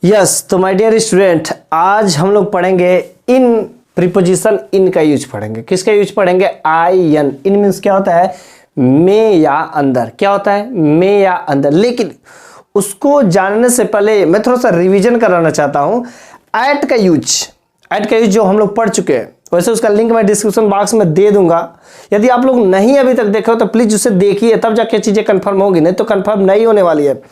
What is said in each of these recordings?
Yes तो my dear student, आज हम लोग पढ़ेंगे इन प्रीपोजिशन। इन का यूज पढ़ेंगे। किसका यूज पढ़ेंगे? I N. इन मीन्स क्या होता है? में या अंदर। क्या होता है? में या अंदर। लेकिन उसको जानने से पहले मैं थोड़ा सा रिवीजन कराना चाहता हूं। एट का यूज जो हम लोग पढ़ चुके हैं, वैसे उसका लिंक मैं डिस्क्रिप्शन बॉक्स में दे दूंगा। यदि आप लोग नहीं अभी तक देखे हो तो प्लीज उसे देखिए, तब जाके चीजें कंफर्म होगी, नहीं तो कंफर्म नहीं होने वाली है।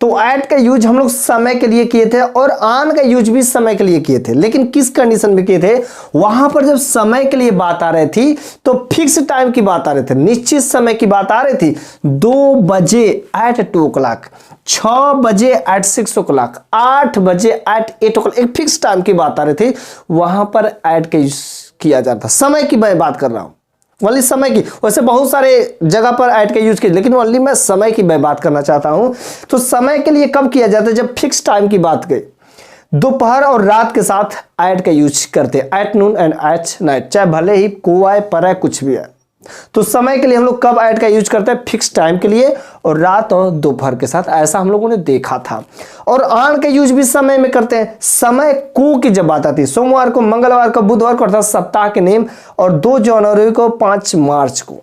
तो एट का यूज हम लोग समय के लिए किए थे और ऑन का यूज भी समय के लिए किए थे। लेकिन किस कंडीशन में किए थे? वहां पर जब समय के लिए बात आ रही थी तो फिक्स टाइम की बात आ रही थी, निश्चित समय की बात आ रही थी। 2 बजे एट 2 o'clock, 6 बजे एट 6 o'clock, 8 बजे एट 8 o'clock, एक फिक्स टाइम की बात आ रही थी। वहां पर एट का यूज किया जाता। समय की मैं बात कर रहा हूं, ओनली समय की। वैसे बहुत सारे जगह पर ऐड का यूज किया, लेकिन ओनली मैं समय की मैं बात करना चाहता हूं। तो समय के लिए कब किया जाता है? जब फिक्स टाइम की बात गई। दोपहर और रात के साथ ऐड का यूज करते हैं, at noon and at night, चाहे भले ही को आए पर आए कुछ भी है। तो समय के लिए हम लोग कब ऐड का यूज करते हैं? फिक्स टाइम के लिए, और रात और दोपहर के साथ, ऐसा हम लोगों ने देखा था। और ऑन का यूज भी समय में करते हैं। समय को की जब बात आती है, सोमवार को, मंगलवार को, बुधवार को, अर्थात सप्ताह के नेम, और 2 जनवरी को, 5 मार्च को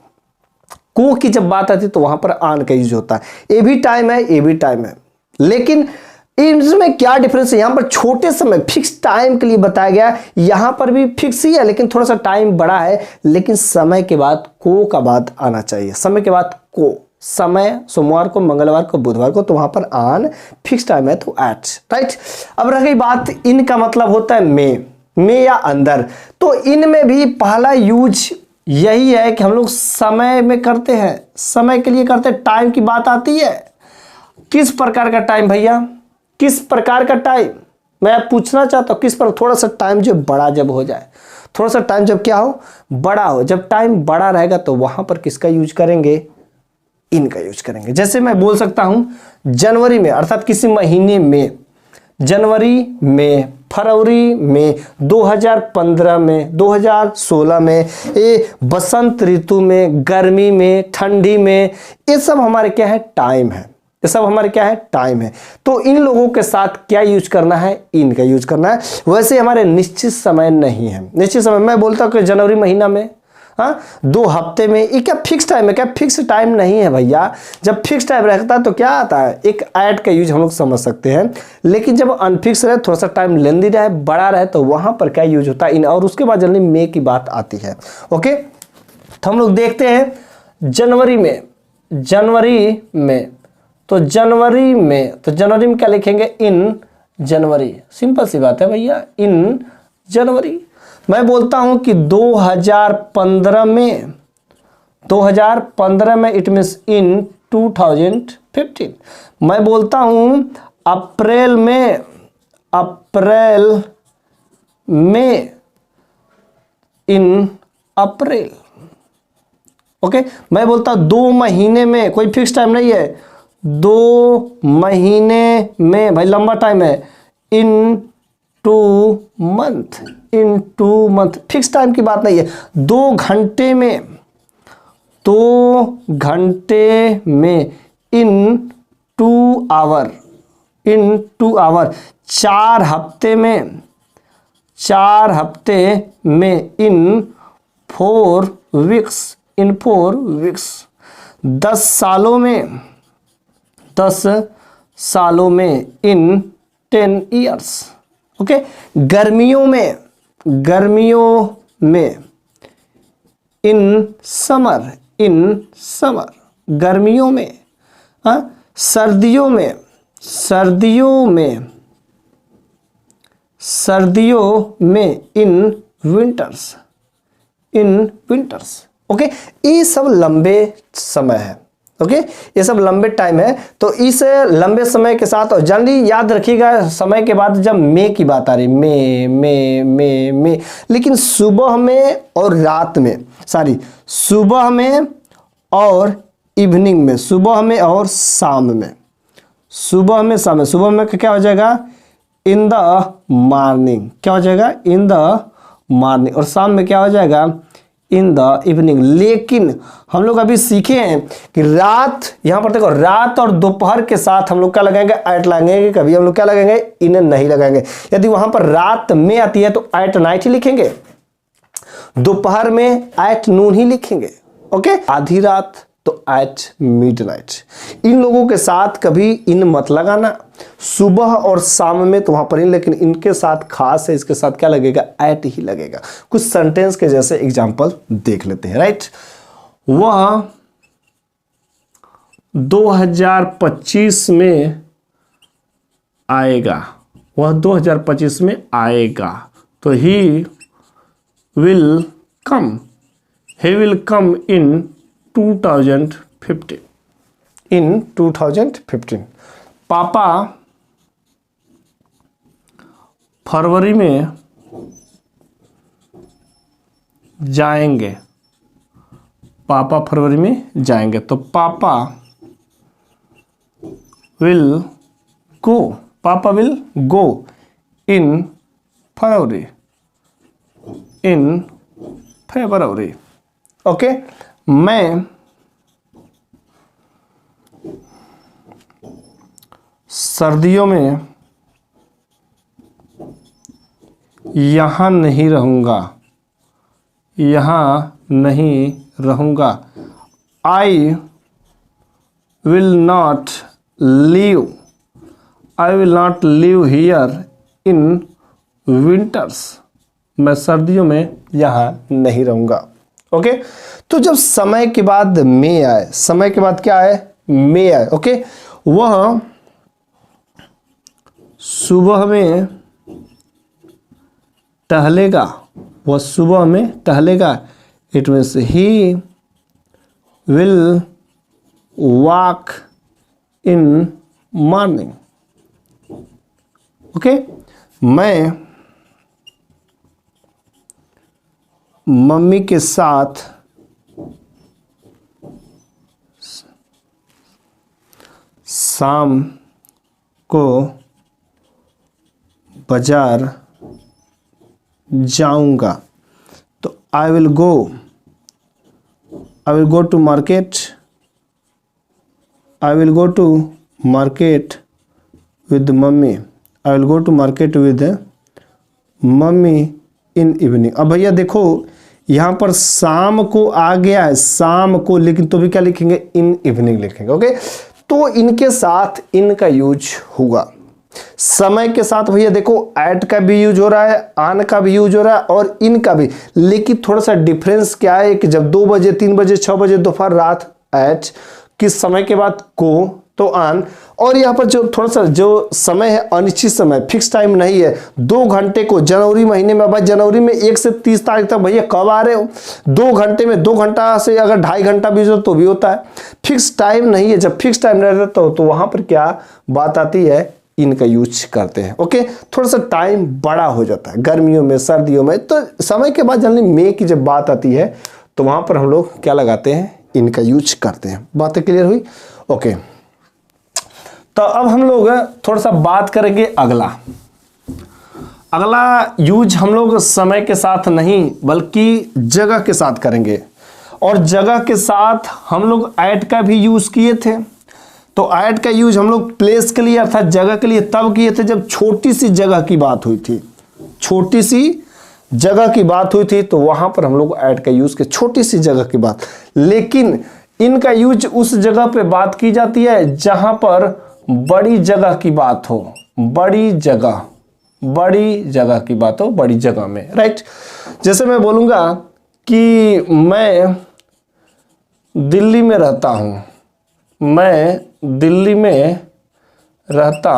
की जब बात आती है तो वहां पर ऑन का यूज होता है। ये भी टाइम है, ये भी टाइम है, लेकिन इसमें क्या डिफरेंस है? यहां पर छोटे समय फिक्स टाइम के लिए बताया गया, यहां पर भी फिक्स ही है लेकिन थोड़ा सा टाइम बड़ा है। लेकिन समय के बाद को का बात आना चाहिए। समय के बाद को, समय सोमवार को, मंगलवार को, बुधवार को, तो वहां पर ऑन फिक्स टाइम है तो एट, राइट। अब रह गई बात, इन का मतलब होता है में या अंदर। तो इन में भी पहला यूज यही है कि हम लोग समय में करते हैं, समय के लिए करते हैं। टाइम की बात आती है, किस प्रकार का टाइम भैया? किस प्रकार का टाइम मैं पूछना चाहता हूं? किस पर? थोड़ा सा टाइम जो बड़ा जब हो जाए, थोड़ा सा टाइम जब क्या हो? बड़ा हो। जब टाइम बड़ा रहेगा तो वहां पर किसका यूज करेंगे? इनका यूज करेंगे। जैसे मैं बोल सकता हूं जनवरी में, अर्थात किसी महीने में, जनवरी में, फरवरी में, 2015 में, 2016 में, ये बसंत ऋतु में, गर्मी में, ठंडी में, ये सब हमारे क्या है? टाइम है। ये सब हमारे क्या है? टाइम है। तो इन लोगों के साथ क्या यूज करना है? इनका यूज करना है। वैसे हमारे निश्चित समय नहीं है। निश्चित समय मैं बोलता हूं कि जनवरी महीना में, 2 हफ्ते में, ये क्या फिक्स टाइम है? क्या फिक्स टाइम नहीं है भैया। जब फिक्स टाइम रहता है तो क्या आता है? एक ऐड का यूज हम लोग समझ सकते हैं। लेकिन जब अनफिक्स रहे, थोड़ा सा टाइम लेंदी रहे, बड़ा रहे, तो वहां पर क्या यूज होता है? इन। और उसके बाद जल्दी मे की बात आती है। ओके, तो हम लोग देखते हैं जनवरी में। तो जनवरी में क्या लिखेंगे? इन जनवरी। सिंपल सी बात है भैया, इन जनवरी। मैं बोलता हूं कि 2015 में, इट मीन्स इन 2015। मैं बोलता हूं अप्रैल में, इन अप्रैल। ओके, मैं बोलता हूं 2 महीने में, कोई फिक्स टाइम नहीं है, 2 महीने में, भाई लंबा टाइम है, इन 2 मंथ, फिक्स टाइम की बात नहीं है। 2 घंटे में, इन 2 आवर, 4 हफ्ते में, इन 4 वीक्स, 10 सालों में, इन 10 ईयर्स। ओके, गर्मियों में, इन समर, गर्मियों में। सर्दियों में, इन विंटर्स, ओके। ये सब लंबे समय है। ओके, ये सब लंबे टाइम है। तो इस लंबे समय के साथ, और जनरली याद रखिएगा, समय के बाद जब मे की बात आ रही, मे, लेकिन सुबह में और रात में, सुबह में और इवनिंग में, सुबह में और शाम में, सुबह में क्या हो जाएगा? In the morning. क्या हो जाएगा? In the morning. और शाम में क्या हो जाएगा? In the evening. लेकिन हम लोग अभी सीखे हैं कि रात, यहां पर देखो रात और दोपहर के साथ हम लोग क्या लगाएंगे, एट लगाएंगे। कभी हम लोग क्या लगाएंगे, इन नहीं लगाएंगे। यदि वहां पर रात में आती है तो एट नाइट ही लिखेंगे, दोपहर में एट नून ही लिखेंगे। ओके, आधी रात तो एट मिडनाइट। इन लोगों के साथ कभी इन मत लगाना, सुबह और शाम में तो वहां पर इन, लेकिन इनके साथ खास है, इसके साथ क्या लगेगा, एट ही लगेगा। कुछ सेंटेंस के जैसे एग्जांपल देख लेते हैं। राइट, वह 2025 में आएगा, वह 2025 में आएगा, तो he will come, he will come in 2015, in 2015। पापा फरवरी में जाएंगे, पापा फरवरी में जाएंगे, तो पापा will go, पापा will go in February, in February. Okay, मैं सर्दियों में यहाँ नहीं रहूँगा, यहाँ नहीं रहूँगा। I will not leave, I will not leave here in winters, मैं सर्दियों में यहाँ नहीं रहूँगा। ओके, तो जब समय के बाद में आए, समय के बाद क्या आए, में आए। ओके, वह सुबह में टहलेगा, वह सुबह में टहलेगा, it means he will walk in morning. Okay, मैं मम्मी के साथ शाम को बाजार जाऊंगा, तो I will go to market, I will go to market with mummy, I will go to market with mummy in evening. अब भैया देखो यहाँ पर शाम को आ गया है, शाम को, लेकिन तो भी क्या लिखेंगे, इन इवनिंग लिखेंगे। ओके, तो इनके साथ इन का यूज होगा। समय के साथ भैया देखो एट का भी यूज हो रहा है, आन का भी यूज हो रहा है और इन का भी, लेकिन थोड़ा सा डिफरेंस क्या है कि जब 2 बजे 3 बजे 6 बजे दोपहर रात एट, किस समय के बाद को तो आन, और यहाँ पर जो थोड़ा सा जो समय है अनिश्चित समय, फिक्स टाइम नहीं है। 2 घंटे को जनवरी महीने में, भाई जनवरी में 1 से 30 तारीख तक भैया कब आ रहे हो, 2 घंटे में 2 घंटा से अगर 2.5 घंटा भी हो तो भी होता है, फिक्स टाइम नहीं है। जब फिक्स टाइम नहीं रहता तो वहां पर क्या बात आती है, इनका यूज करते हैं। ओके, थोड़ा सा टाइम बड़ा हो जाता है गर्मियों में, सर्दियों में, तो समय के बाद जनरली मई की जब बात आती है तो वहां पर हम लोग क्या लगाते हैं, इनका यूज करते हैं। बातें क्लियर हुई? ओके, तो अब हम लोग थोड़ा सा बात करेंगे अगला यूज हम लोग समय के साथ नहीं बल्कि जगह के साथ करेंगे, और जगह के साथ हम लोग एट का भी यूज किए थे। तो एट का यूज हम लोग प्लेस के लिए अर्थात जगह के लिए तब किए थे जब छोटी सी जगह की बात हुई थी, छोटी सी जगह की बात हुई थी, तो वहां पर हम लोग एट का यूज किए, छोटी सी जगह की बात। लेकिन इनका यूज उस जगह पे बात की जाती है जहां पर बड़ी जगह की बात हो, बड़ी जगह की बात हो, बड़ी जगह में। राइट, जैसे मैं बोलूंगा कि मैं दिल्ली में रहता हूं, मैं दिल्ली में रहता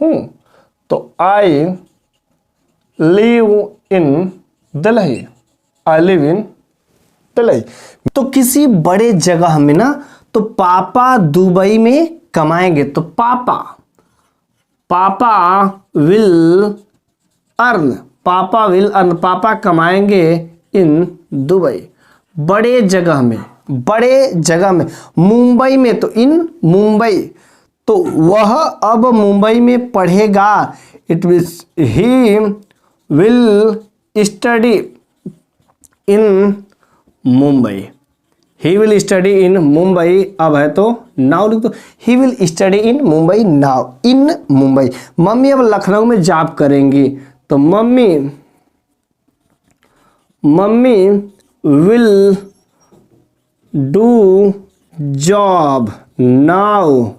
हूं, तो I live in Delhi, I live in Delhi. तो किसी बड़े जगह में ना, तो पापा दुबई में कमाएंगे, तो पापा विल अर्न, पापा कमाएंगे इन दुबई। बड़े जगह में, मुंबई में तो इन मुंबई, तो वह अब मुंबई में पढ़ेगा, it means he will study in Mumbai. He will study in Mumbai, अब है तो नाउ लिख दो, he will study in Mumbai now, in Mumbai. Mummy अब लखनऊ में जॉब करेंगी, तो mummy will do job now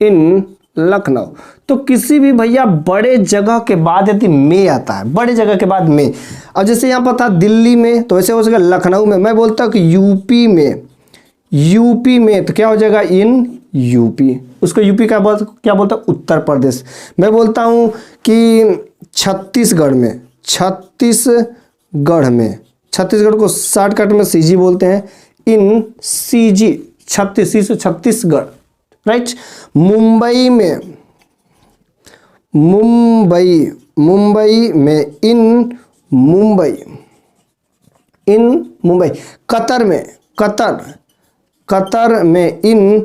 in Lucknow. तो किसी भी भैया बड़े जगह के बाद यदि में आता है, बड़े जगह के बाद में, अब जैसे यहाँ पर था दिल्ली में, तो ऐसे हो सकेगा लखनऊ में। मैं बोलता हूँ कि यूपी में, तो क्या हो जाएगा इन यूपी। उसको यूपी क्या बोलता हूँ, उत्तर प्रदेश। मैं बोलता हूँ कि छत्तीसगढ़ को शॉर्टकट में सीजी बोलते हैं, इन सीजी, छत्तीसगढ़, राइट। मुंबई में, इन मुंबई। कतर में, इन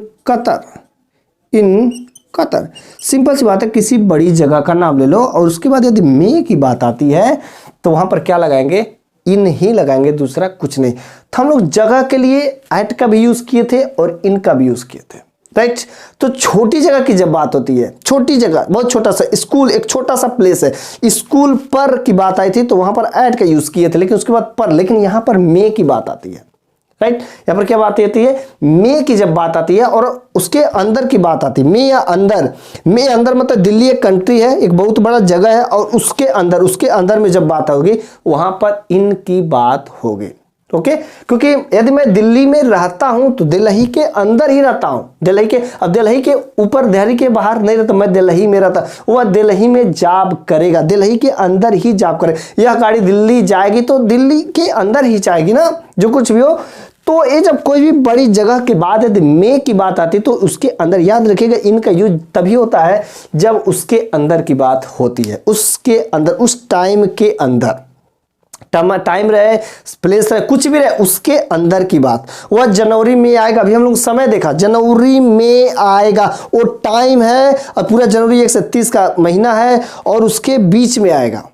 कतर। सिंपल सी बात है, किसी बड़ी जगह का नाम ले लो और उसके बाद यदि में की बात आती है तो वहां पर क्या लगाएंगे, इन ही लगाएंगे, दूसरा कुछ नहीं। तो हम लोग जगह के लिए एट का भी यूज किए थे और इन का भी यूज किए थे, राइट। तो छोटी जगह की जब बात होती है, छोटी जगह, बहुत छोटा सा स्कूल, एक छोटा सा प्लेस है, स्कूल पर की बात आई थी तो वहां पर एट का यूज किए थे, लेकिन उसके बाद पर, लेकिन यहां पर में की बात आती है, राइट। यहां पर क्या बात आती है, में की जब बात आती है और उसके अंदर की बात आती है, में या अंदर। में अंदर मतलब दिल्ली एक कंट्री है, एक बहुत बड़ा जगह है, और उसके अंदर में जब बात होगी वहां पर इन की बात होगी, ओके। क्योंकि यदि मैं दिल्ली में रहता हूं तो दिल्ली के अंदर ही रहता हूं, दिल्ली के ऊपर, दिल्ली के बाहर नहीं रहता, मैं दिल्ली में रहता। वह दिल्ली में जॉब करेगा, दिल्ली के अंदर ही जॉब करेगा। यह गाड़ी दिल्ली जाएगी तो दिल्ली के अंदर ही जाएगी ना, जो कुछ भी हो। तो ये जब कोई भी बड़ी जगह के बाद यदि में की बात आती तो उसके अंदर, याद रखिएगा, इनका यूज तभी होता है जब उसके अंदर की बात होती है, उसके अंदर, उस टाइम के अंदर, टाइम रहे, प्लेस रहे, कुछ भी रहे, उसके अंदर की बात। वह जनवरी में आएगा, अभी हम लोग समय देखा, जनवरी में आएगा, वो टाइम है, और पूरा जनवरी 1 से 30 का महीना है, और उसके बीच में आएगा,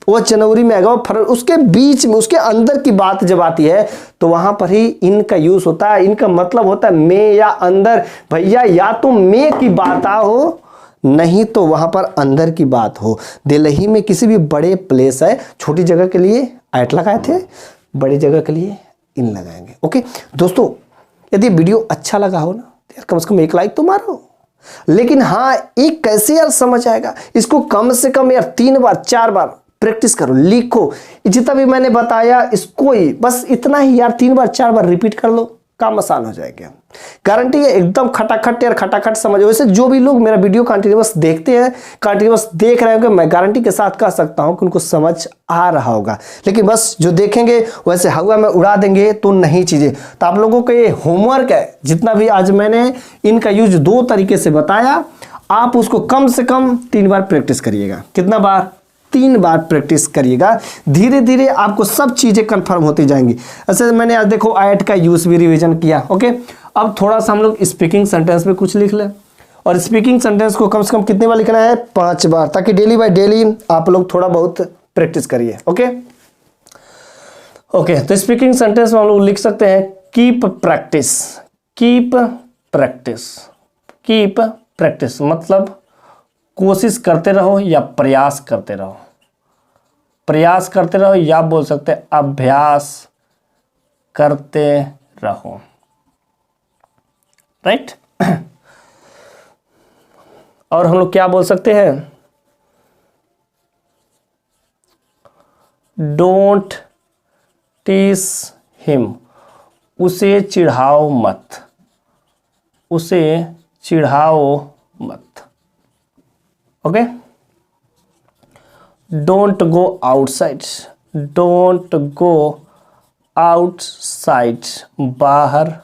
वह जनवरी में आएगा, उसके बीच में, उसके अंदर की बात जब आती है तो वहां पर ही इन का यूज होता है। इनका मतलब होता है में या अंदर। भैया या तो में की बात हो, नहीं तो वहां पर अंदर की बात हो। दिल्ली में किसी भी बड़े प्लेस है, छोटी जगह के लिए एट लगाए थे, बड़ी जगह के लिए इन लगाएंगे, ओके। दोस्तों, यदि वीडियो अच्छा लगा हो ना, यार कम से कम एक लाइक तो मारो। लेकिन हाँ, एक कैसे यार समझ आएगा, इसको कम से कम यार 3 बार 4 बार प्रैक्टिस करो, लिखो। जितना भी मैंने बताया इसको ही बस इतना ही यार 3 बार 4 बार रिपीट कर लो, काम आसान हो जाएगा। गारंटी है, एकदम खटाखट यार, खटाखट समझ। वैसे जो भी लोग मेरा वीडियो कंटिन्यूअस देखते हैं, कंटिन्यूअस देख रहे होंगे, मैं गारंटी के साथ कह सकता हूं कि उनको समझ आ रहा होगा। लेकिन बस जो देखेंगे वैसे हवा में उड़ा देंगे तो नहीं चीजें। तो आप लोगों का ये होमवर्क है, जितना भी आज मैंने इनका यूज 2 तरीके से बताया, आप उसको कम से कम 3 बार प्रैक्टिस करिएगा। कितना बार? 3 बार प्रैक्टिस करिएगा। धीरे धीरे आपको सब चीजें कंफर्म होती जाएंगी। ऐसे मैंने आज देखो ऐट का यूज भी रिवीजन किया, ओके। अब थोड़ा सा हम लोग स्पीकिंग सेंटेंस में कुछ लिख लें, और स्पीकिंग सेंटेंस को कम से कम कितने बार लिखना है? 5 बार, ताकि डेली बाय डेली आप लोग थोड़ा बहुत प्रैक्टिस करिए, ओके। ओके, तो स्पीकिंग सेंटेंस में हम लोग लिख सकते हैं keep practice. Keep practice, keep practice मतलब कोशिश करते रहो या प्रयास करते रहो। प्रयास करते रहो, या बोल सकते हैं अभ्यास करते रहो, राइट। और हम लोग क्या बोल सकते हैं? डोंट टीस हिम, उसे चिढ़ाओ मत, उसे चिढ़ाओ मत, okay. Don't go outside, don't go outside, बाहर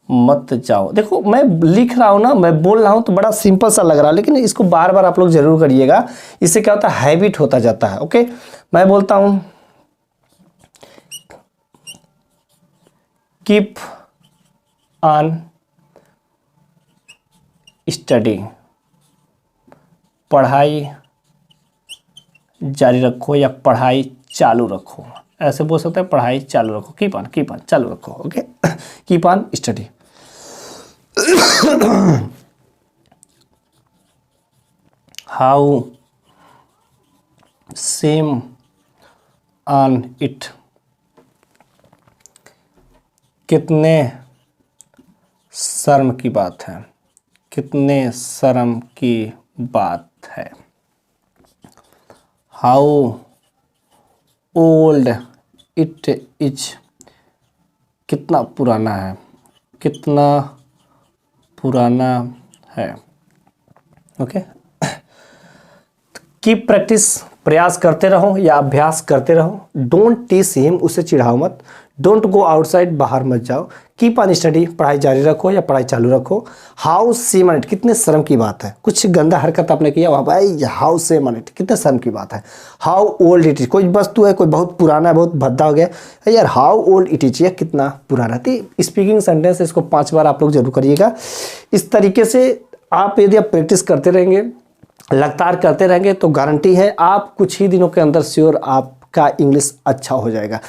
मत जाओ। देखो मैं लिख रहा हूं ना, मैं बोल रहा हूं तो बड़ा सिंपल सा लग रहा है, लेकिन इसको बार बार आप लोग जरूर करिएगा। इससे क्या होता है? हैबिट होता जाता है, ओके। मैं बोलता हूं कीप ऑन स्टडी, पढ़ाई जारी रखो या पढ़ाई चालू रखो, ऐसे बोल सकते हैं पढ़ाई चालू रखो, कीप ऑन चालू रखो, okay, keep on study. How same on it, कितने शर्म की बात है, कितने शर्म की बात है। हाउ ओल्ड इट इज, कितना पुराना है, कितना पुराना है, ओके। कीप प्रैक्टिस, प्रयास करते रहो या अभ्यास करते रहो। डोंट टीस हिम, उसे चिढ़ाओ मत। डोंट गो आउटसाइड, बाहर मत जाओ। कीप ऑन स्टडी, पढ़ाई जारी रखो या पढ़ाई चालू रखो। हाउ सेम ऑन इट, कितने शर्म की बात है, कुछ गंदा हरकत आपने किया वहाँ भाई, हाउ सेम ऑन इट, कितने शर्म की बात है। हाउ ओल्ड इट इज, कोई वस्तु है, कोई बहुत पुराना है, बहुत भद्दा हो गया यार, हाउ ओल्ड इट इज, ये कितना पुराना। तो स्पीकिंग सेंटेंस इसको 5 बार आप लोग जरूर करिएगा। इस तरीके से आप यदि आप प्रैक्टिस करते रहेंगे, लगातार करते रहेंगे, तो गारंटी है आप कुछ ही दिनों के अंदर श्योर आपका इंग्लिश अच्छा हो जाएगा।